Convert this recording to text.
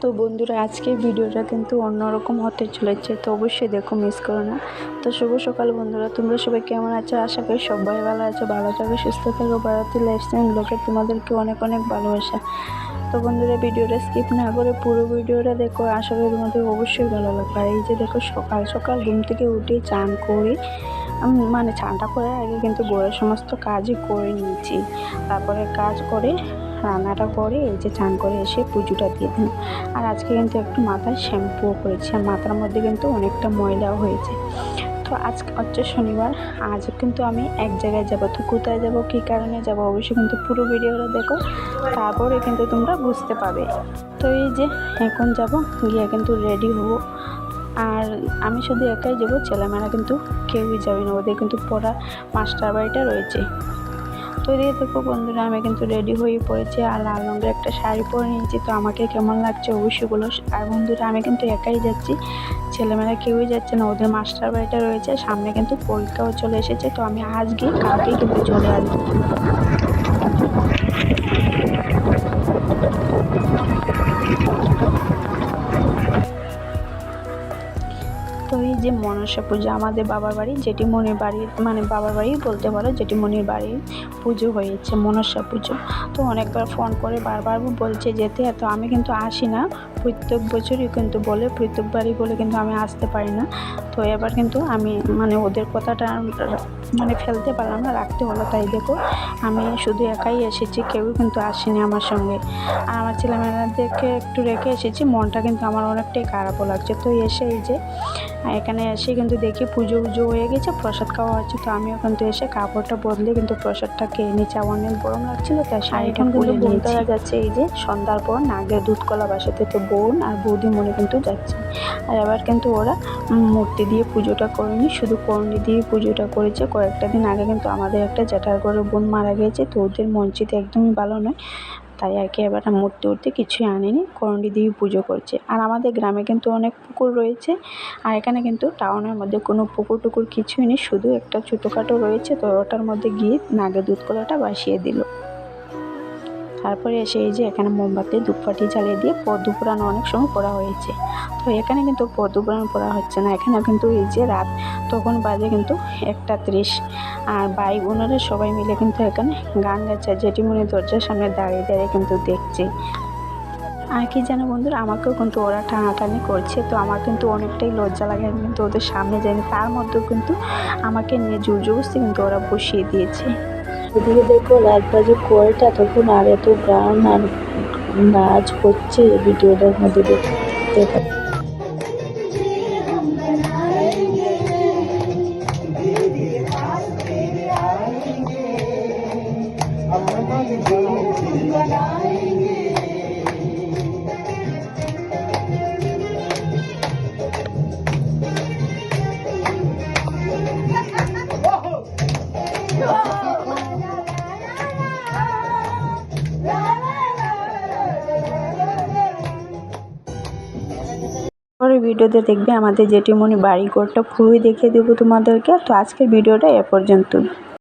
তো বন্ধুরা আজকের ভিডিওটা কিন্তু অন্যরকম হতে চলেছে, তো অবশ্যই দেখো, মিস করো না। তো শুভ সকাল বন্ধুরা, তোমরা সবাই কেমন আছো? আশা করি সবাই ভালো আছো। ভালো থাকো, সুস্থ থাকো। ভারতীয় লাইফস্টাইল ব্লগে তোমাদেরকে অনেক অনেক ভালোবাসা। তো বন্ধুরা ভিডিওটা স্কিপ না করে পুরো ভিডিওটা দেখো, আশা করি তোমাদের অবশ্যই ভালো লাগবে। আর এই যে দেখো, সকাল সকাল ঘুম থেকে উঠে চান করে মানে চানটা করার আগে কিন্তু ঘরের সমস্ত কাজই করে নিয়েছি। তারপরে কাজ করে রান্নাটা করে এই যে চান করে এসে পুজোটা দিয়ে দিন। আর আজকে কিন্তু একটু মাথায় শ্যাম্পুও করেছি, আর মাথার মধ্যে কিন্তু অনেকটা ময়লাও হয়েছে। তো আজকে হচ্ছে শনিবার, আজ কিন্তু আমি এক জায়গায় যাব। তো কোথায় যাব, কী কারণে যাব, অবশ্যই কিন্তু পুরো ভিডিওটা দেখো, তারপরে কিন্তু তোমরা বুঝতে পারবে। তো এই যে এখন যাব, গিয়ে কিন্তু রেডি হব। আর আমি শুধু একাই যাব, ছেলেমেয়েরা কিন্তু কেউই যাবে না, ওদের কিন্তু পড়া মাস্টার বাড়িটা রয়েছে। তো এদিকে দেখো বন্ধুরা, আমি কিন্তু রেডি হয়ে পড়েছি আর লাল রঙের একটা শাড়ি পরে নিয়েছি। তো আমাকে কেমন লাগছে অবশ্যই বলো। আর বন্ধুরা আমি কিন্তু একাই যাচ্ছি, ছেলেমেয়েরা কেউই যাচ্ছে না, ওদের মাস্টার বাড়িটা রয়েছে সামনে, কিন্তু পরীক্ষাও চলে এসেছে। তো আমি আজকে কালকেই কিন্তু চলে আসবো। তো এই যে মনসা পুজো, আমাদের বাবার বাড়ি জেঠিমণির বাড়ির, মানে বাবার বাড়ি বলতে পারো, জেঠিমণির বাড়ির পুজো হয়েছে, মনসা পুজো। তো অনেকবার ফোন করে বারবার বলছে যেতে, তো আমি কিন্তু আসি না। প্রত্যেক বছরই কিন্তু বলে, প্রত্যেকবারই বলে, কিন্তু আমি আসতে পারি না। তো এবার কিন্তু আমি মানে ওদের কথাটা মানে ফেলতে পারলাম না, রাখতে হলো। তাই দেখো, আমি শুধু একাই এসেছি, কেউই কিন্তু আসেনি আমার সঙ্গে। আর আমার ছেলেমেয়েদেরকে একটু রেখে এসেছি, মনটা কিন্তু আমার অনেকটাই খারাপও লাগছে। তো এসে এই যে এখানে এসে কিন্তু দেখি পুজো হয়ে গেছে, প্রসাদ খাওয়া হচ্ছে। তো আমিও কিন্তু এসে কাপড়টা বদলে কিন্তু প্রসাদটা খেয়ে নিচ্ছি। অনেক গরম লাগছিল, তাই শাড়িটা পরে নিয়েছি। যাচ্ছে এই যে সন্ধ্যার পর নাগের দুধ কলা বাসাতে, তো বোন আর বৌদিমণি কিন্তু যাচ্ছে। আর এবার কিন্তু ওরা মূর্তি দিয়ে পুজোটা করেনি, শুধু করণি দিয়ে পুজোটা করেছে। কয়েকটা দিন আগে কিন্তু আমাদের একটা জ্যাঠার ঘরে বোন মারা গিয়েছে, তো ওদের মঞ্চিতে একদমই ভালো নয়, তাই আর কি এবার মূর্তি উঠতে কিছুই আনেনি, করণি দিয়ে পুজো করছে। আর আমাদের গ্রামে কিন্তু অনেক পুকুর রয়েছে, আর এখানে কিন্তু টাউনের মধ্যে কোনো পুকুর টুকুর কিছুই নেই, শুধু একটা ছোটোখাটো রয়েছে। তো ওটার মধ্যে গিয়ে নাগের দুধ কলাটা বাসিয়ে দিল। তারপরে এসে এই যে এখানে মোমবাতি ধূপকাঠি জ্বালিয়ে দিয়ে পদ্ম পুরাণ অনেক সময় পড়া হয়েছে। তো এখানে কিন্তু পদ্ম পুরাণ পড়া হচ্ছে না, এখানে কিন্তু এই যে রাত তখন বাজে কিন্তু 1:30, আর ভাই বোনেরা সবাই মিলে কিন্তু এখানে গান গাচ্ছে। জেঠিমণি দরজার সামনে দাঁড়িয়ে দাঁড়িয়ে কিন্তু দেখছে। আর কি জানো বন্ধুরা, আমাকেও কিন্তু ওরা টানাটানি করছে, তো আমার কিন্তু অনেকটাই লজ্জা লাগে, আমি কিন্তু ওদের সামনে যাইনি। তার মধ্যেও কিন্তু আমাকে নিয়ে জোর জবরদস্তি কিন্তু ওরা বসিয়ে দিয়েছে। এদিকে দেখো রাত বাজে কয়টা, তখন আর এত গান আর নাচ হচ্ছে, ভিডিওটার মধ্যে দেখতে পাই। পরের ভিডিওতে দেখবে আমাদের জেঠিমণি বাড়ি ঘরটা পুরোই দেখিয়ে দেবো তোমাদেরকে। তো আজকের ভিডিওটা এ পর্যন্ত।